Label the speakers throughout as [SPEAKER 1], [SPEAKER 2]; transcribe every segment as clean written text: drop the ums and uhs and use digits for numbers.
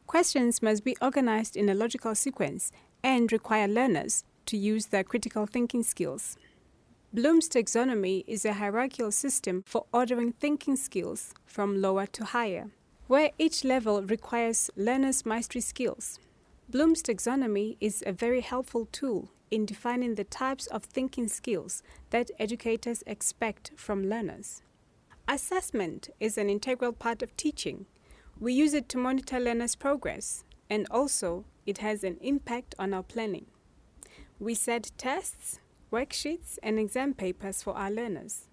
[SPEAKER 1] Questions must be organized in a logical sequence and require learners to use their critical thinking skills. Bloom's taxonomy is a hierarchical system for ordering thinking skills from lower to higher, where each level requires learners' mastery skills. Bloom's taxonomy is a very helpful tool in defining the types of thinking skills that educators expect from learners. Assessment is an integral part of teaching. We use it to monitor learners' progress, and also it has an impact on our planning. We set tests, worksheets, and exam papers for our learners.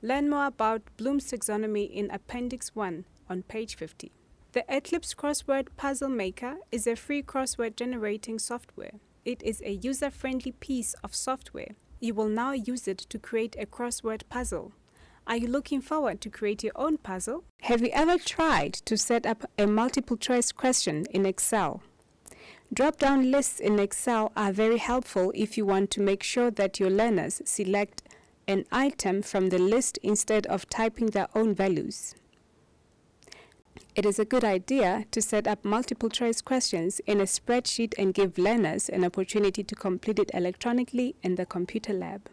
[SPEAKER 1] Learn more about Bloom's taxonomy in Appendix 1 on page 50. The Eclipse Crossword Puzzle Maker is a free crossword generating software. It is a user-friendly piece of software. You will now use it to create a crossword puzzle. Are you looking forward to create your own puzzle? Have you ever tried to set up a multiple choice question in Excel? Drop-down lists in Excel are very helpful if you want to make sure that your learners select an item from the list instead of typing their own values. It is a good idea to set up multiple choice questions in a spreadsheet and give learners an opportunity to complete it electronically in the computer lab.